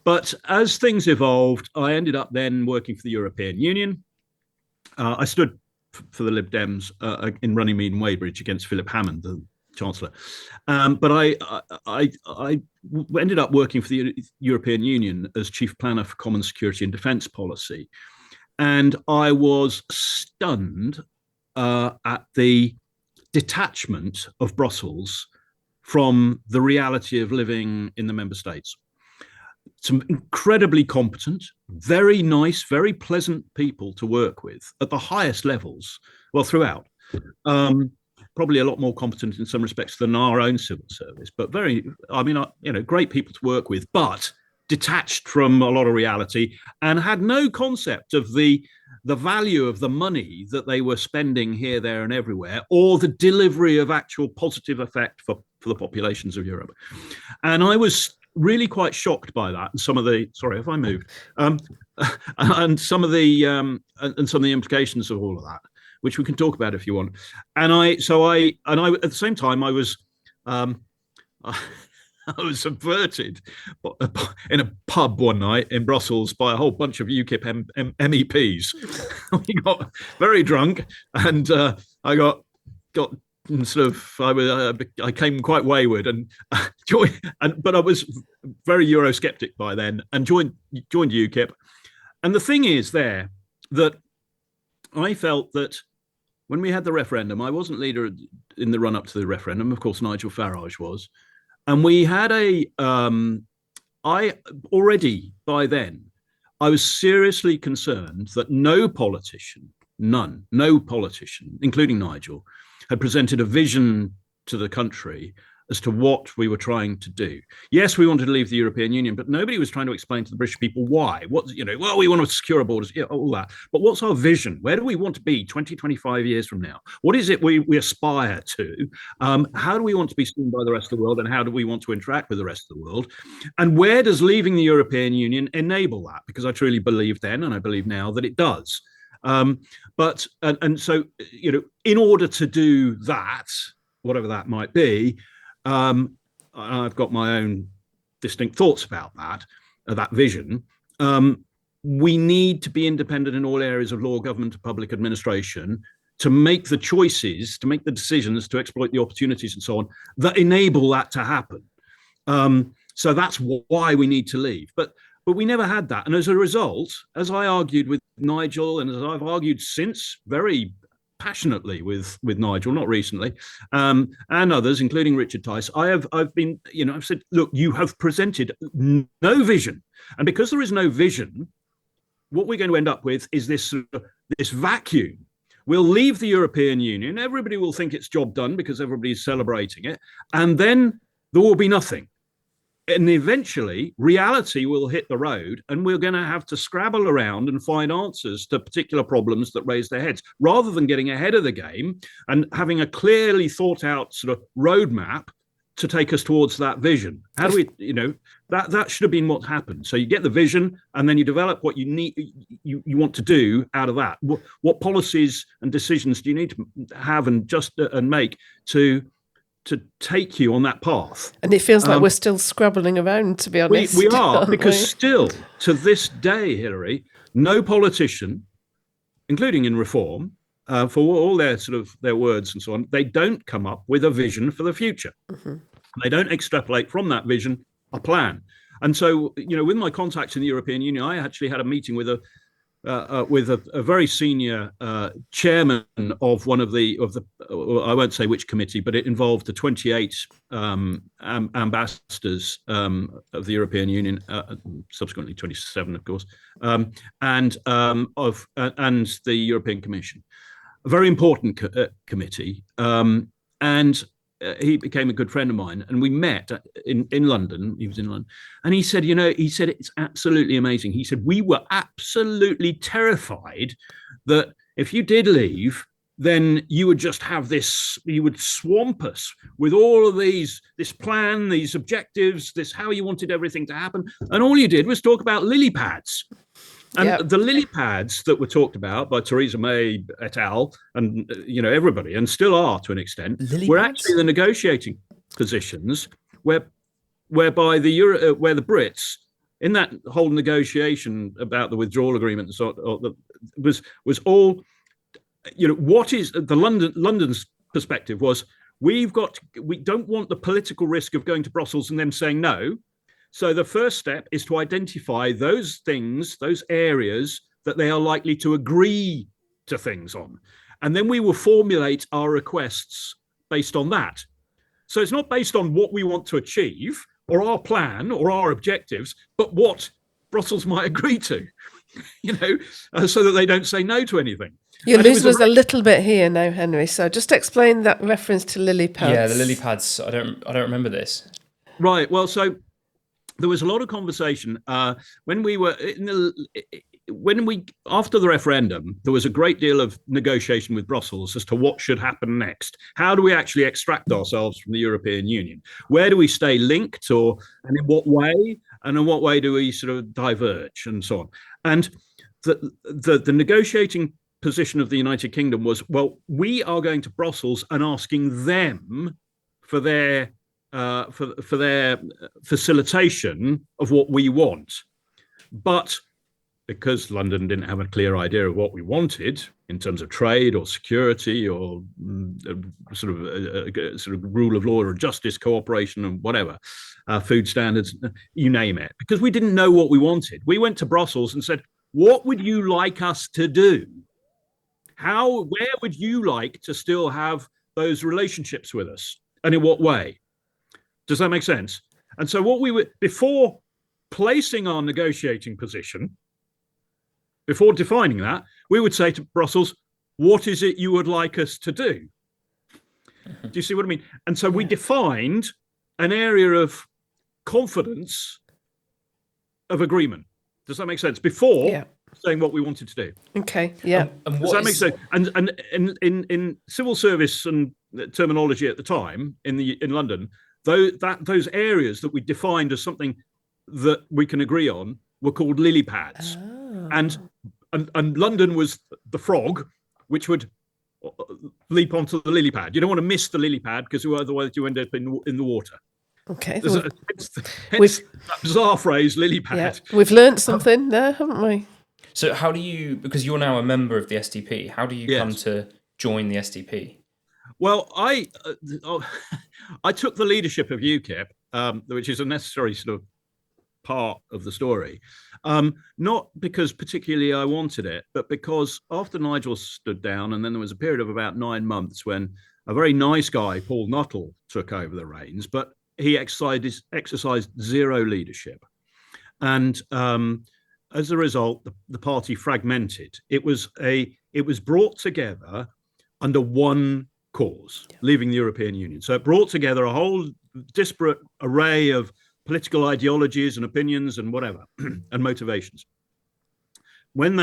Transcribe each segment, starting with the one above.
But as things evolved, I ended up then working for the European Union. I stood for the Lib Dems in Runnymede and Weybridge against Philip Hammond, the Chancellor. But I ended up working for the European Union as Chief Planner for Common Security and Defence Policy. And I was stunned at the detachment of Brussels from the reality of living in the member states. Some incredibly competent, very nice, very pleasant people to work with at the highest levels, well, throughout. Probably a lot more competent in some respects than our own civil service, but great people to work with, but detached from a lot of reality and had no concept of the value of the money that they were spending here, there, and everywhere, or the delivery of actual positive effect for the populations of Europe. And I was really quite shocked by that. And some of the and some of the implications of all of that, which we can talk about if you want. And I at the same time I was I was subverted in a pub one night in Brussels by a whole bunch of UKIP MEPs. We got very drunk, and I got sort of I came quite wayward but I was very Eurosceptic by then and joined UKIP. And the thing is there that I felt that when we had the referendum, I wasn't leader in the run up to the referendum. Of course, Nigel Farage was. And we had I already by then, I was seriously concerned that no politician, including Nigel, had presented a vision to the country as to what we were trying to do. Yes, we wanted to leave the European Union, but nobody was trying to explain to the British people why. We want to secure our borders, all that. But what's our vision? Where do we want to be 20, 25 years from now? What is it we aspire to? How do we want to be seen by the rest of the world, and how do we want to interact with the rest of the world? And where does leaving the European Union enable that? Because I truly believed then, and I believe now, that it does. So, in order to do that, whatever that might be, I've got my own distinct thoughts about that vision. We need to be independent in all areas of law, government, and public administration to make the choices, to make the decisions, to exploit the opportunities and so on that enable that to happen. So that's why we need to leave. But we never had that. And as a result, as I argued with Nigel, and as I've argued since very passionately with Nigel, not recently, and others, including Richard Tice, I've said, look, you have presented no vision. And because there is no vision, what we're going to end up with is this vacuum. We'll leave the European Union. Everybody will think it's job done because everybody's celebrating it. And then there will be nothing. And eventually reality will hit the road, and we're going to have to scrabble around and find answers to particular problems that raise their heads, rather than getting ahead of the game and having a clearly thought out sort of roadmap to take us towards that vision. How do we, that should have been what happened. So you get the vision, and then you develop what you need, you want to do out of that. What policies and decisions do you need to have and make to take you on that path? And it feels like we're still scrabbling around, to be honest. We are, because still, to this day, Hilary, no politician, including in reform, for all their words and so on, they don't come up with a vision for the future. Mm-hmm. They don't extrapolate from that vision a plan. And so, with my contacts in the European Union, I actually had a meeting with a very senior chairman of one of the I won't say which committee, but it involved the 28 ambassadors of the European Union, subsequently 27, of course, and the European Commission. A very important committee, and he became a good friend of mine, and we met in London. He was in London, and he said, it's absolutely amazing. He said, we were absolutely terrified that if you did leave, then you would just have you would swamp us with all of this plan, these objectives, this how you wanted everything to happen. And all you did was talk about lily pads. And the lily pads that were talked about by Theresa May et al. And everybody, and still are to an extent, were actually the negotiating positions whereby where the Brits in that whole negotiation about the withdrawal agreement and so on, was all, what is the London's perspective was, we don't want the political risk of going to Brussels and them saying no. So the first step is to identify those things, those areas that they are likely to agree to things on. And then we will formulate our requests based on that. So it's not based on what we want to achieve or our plan or our objectives, but what Brussels might agree to, so that they don't say no to anything. You're losing us a little bit here now, Henry. So just explain that reference to lily pads. Yeah, the lily pads. I don't remember this. Right. Well, so there was a lot of conversation when we were after the referendum. There was a great deal of negotiation with Brussels as to what should happen next. How do we actually extract ourselves from the European Union? Where do we stay linked, and in what way? And in what way do we sort of diverge, and so on? And the negotiating position of the United Kingdom was, well, we are going to Brussels and asking them for their for their facilitation of what we want. But because London didn't have a clear idea of what we wanted in terms of trade or security or sort of rule of law or justice, cooperation and whatever, food standards, you name it, because we didn't know what we wanted. We went to Brussels and said, what would you like us to do? Where would you like to still have those relationships with us? And in what way? Does that make sense? And so what we were, before placing our negotiating position, before defining that, we would say to Brussels, what is it you would like us to do? Do you see what I mean? And so we defined an area of confidence of agreement. Does that make sense? Before saying what we wanted to do. Okay, yeah. Does that make sense? And in civil service and terminology at the time in London, those areas that we defined as something that we can agree on were called lily pads. Oh. And London was the frog, which would leap onto the lily pad. You don't want to miss the lily pad because otherwise you end up in the water. Okay. Hence that bizarre phrase, lily pad. Yeah, we've learned something there, haven't we? So how do you, because you're now a member of the SDP, how do you come to join the SDP? Well, I took the leadership of UKIP, which is a necessary sort of part of the story, not because particularly I wanted it, but because after Nigel stood down, and then there was a period of about 9 months when a very nice guy, Paul Nuttall, took over the reins, but he exercised zero leadership. And as a result, the party fragmented. It was brought together under one cause, leaving the European Union. So it brought together a whole disparate array of political ideologies and opinions and whatever, and motivations. When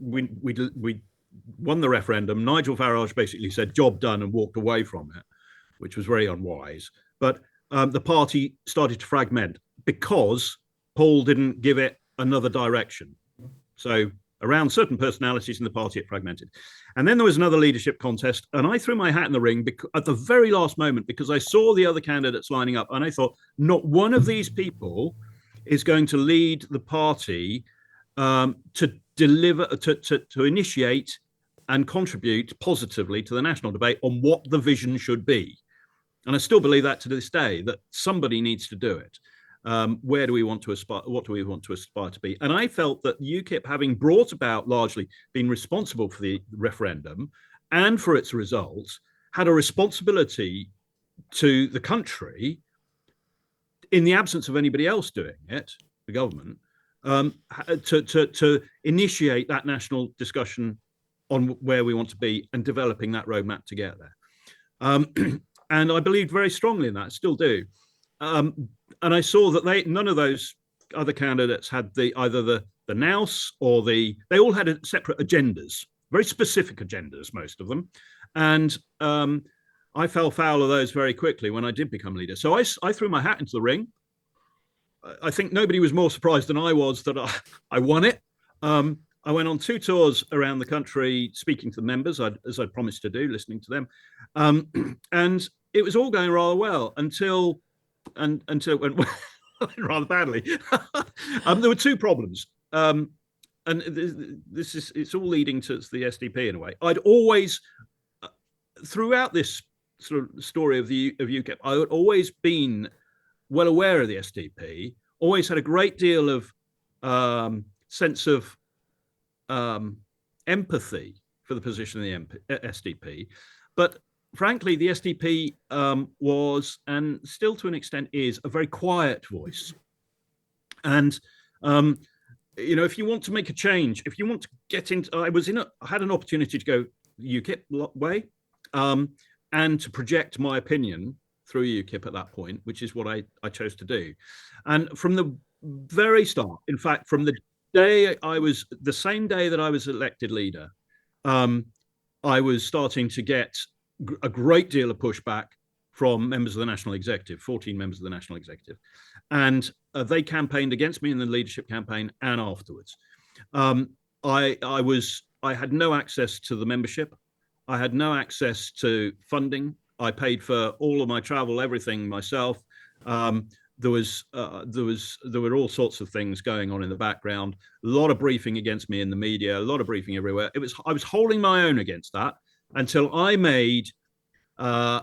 we won the referendum, Nigel Farage basically said, job done, and walked away from it, which was very unwise. But the party started to fragment because Paul didn't give it another direction. So around certain personalities in the party, it fragmented. And then there was another leadership contest, and I threw my hat in the ring at the very last moment because I saw the other candidates lining up, and I thought, not one of these people is going to lead the party to deliver, to initiate and contribute positively to the national debate on what the vision should be. And I still believe that to this day, that somebody needs to do it. Where do we want to aspire? What do we want to aspire to be? And I felt that UKIP, having brought about, largely been responsible for the referendum and for its results, had a responsibility to the country, in the absence of anybody else doing it, the government, to initiate that national discussion on where we want to be and developing that roadmap to get there. And I believed very strongly in that, still do. And I saw that none of those other candidates had either the nous or they all had separate agendas, very specific agendas, most of them. And I fell foul of those very quickly when I did become leader. So I threw my hat into the ring. I think nobody was more surprised than I was that I won it. I went on 2 tours around the country, speaking to the members, as I promised to do, listening to them. And it was all going rather well until it went rather badly. There were two problems. And it's all leading to the SDP in a way. I'd always, throughout this sort of story of UKIP, I had always been well aware of the SDP, always had a great deal of sense of empathy for the position of the SDP. But frankly, the SDP was, and still to an extent is, a very quiet voice. And if you want to make a change, if you want to get into, I had an opportunity to go UKIP way, and to project my opinion through UKIP at that point, which is what I chose to do. And from the very start, in fact, from the same day that I was elected leader, I was starting to get a great deal of pushback from members of the National Executive, 14 members of the National Executive. And they campaigned against me in the leadership campaign and afterwards. I had no access to the membership. I had no access to funding. I paid for all of my travel, everything myself. There were all sorts of things going on in the background. A lot of briefing against me in the media, a lot of briefing everywhere. I was holding my own against that until I made. We're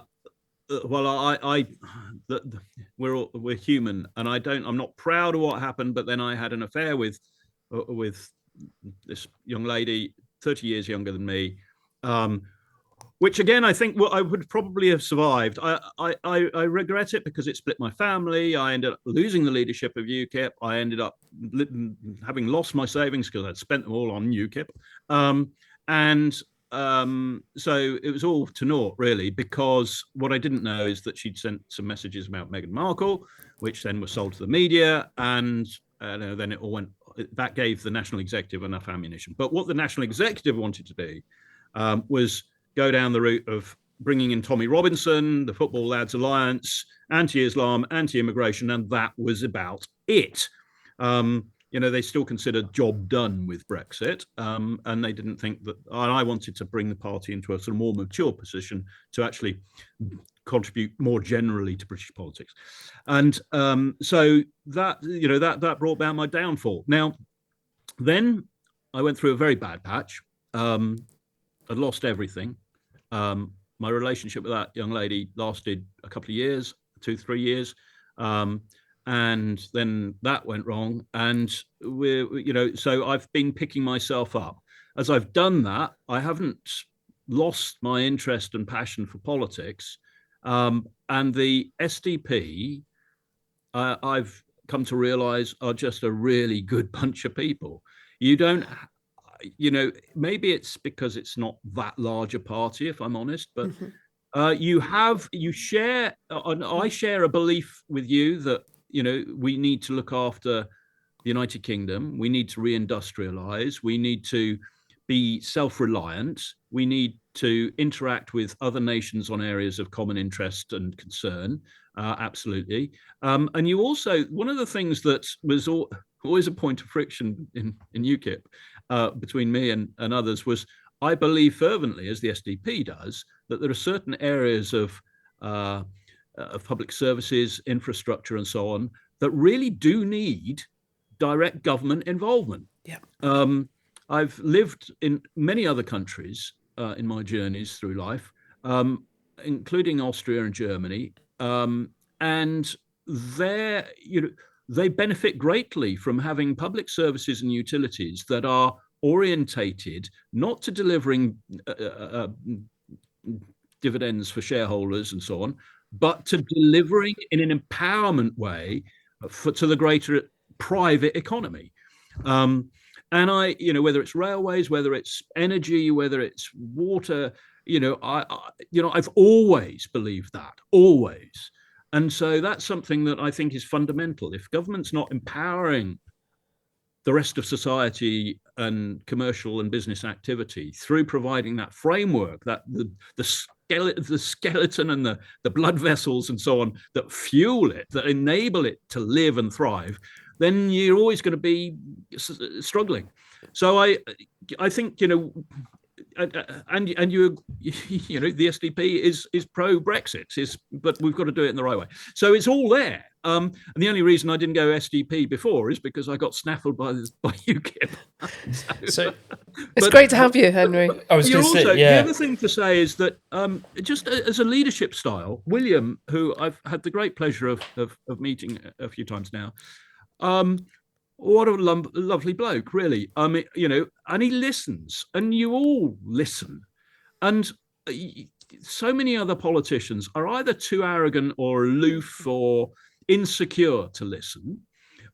human, and I'm not proud of what happened. But then I had an affair with this young lady, 30 years younger than me. Which again, I think I would probably have survived. I regret it because it split my family. I ended up losing the leadership of UKIP. I ended up having lost my savings because I'd spent them all on UKIP. So it was all to naught, really, because what I didn't know is that she'd sent some messages about Meghan Markle, which then were sold to the media. And then it all went, that gave the National Executive enough ammunition. But what the National Executive wanted to do was go down the route of bringing in Tommy Robinson, the Football Lads Alliance, anti-Islam, anti-immigration, and that was about it. They still considered job done with Brexit, and they didn't think that. And I wanted to bring the party into a sort of more mature position to actually contribute more generally to British politics, and so that brought about my downfall. Now, then I went through a very bad patch. I'd lost everything. My relationship with that young lady lasted a couple of years, 2-3 years. And then that went wrong. And so I've been picking myself up. As I've done that, I haven't lost my interest and passion for politics. And the SDP, I've come to realize, are just a really good bunch of people. Maybe it's because it's not that large a party, if I'm honest, but I share a belief with you that, we need to look after the United Kingdom. We need to reindustrialize. We need to be self-reliant. We need to interact with other nations on areas of common interest and concern. Absolutely. And you also, one of the things that was always a point of friction in UKIP between me and others was, I believe fervently, as the SDP does, that there are certain areas of public services, infrastructure, and so on, that really do need direct government involvement. Yeah. I've lived in many other countries in my journeys through life, including Austria and Germany, and they benefit greatly from having public services and utilities that are orientated not to delivering dividends for shareholders and so on, but to delivering in an empowerment way to the greater private economy. And whether it's railways, whether it's energy, whether it's water, I've always believed that, always. And so that's something that I think is fundamental. If government's not empowering the rest of society and commercial and business activity through providing that framework, that the skeleton and the blood vessels and so on that fuel it, that enable it to live and thrive, then you're always going to be struggling. So I think, and you the SDP is pro Brexit, but we've got to do it in the right way. So it's all there. And the only reason I didn't go SDP before is because I got snaffled by UKIP. So it's great to have you, Henry. I was going to say, the other thing to say is that just as a leadership style, William, who I've had the great pleasure of meeting a few times now, what a lovely bloke, really. And he listens, and you all listen. And so many other politicians are either too arrogant or aloof or insecure to listen,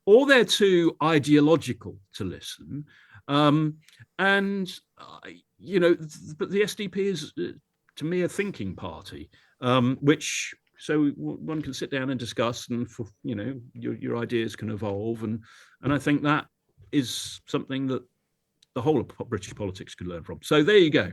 or they're too ideological to listen. But the SDP is, to me, a thinking party, which so one can sit down and discuss, and your ideas can evolve, and I think that is something that the whole of British politics could learn from. So there you go.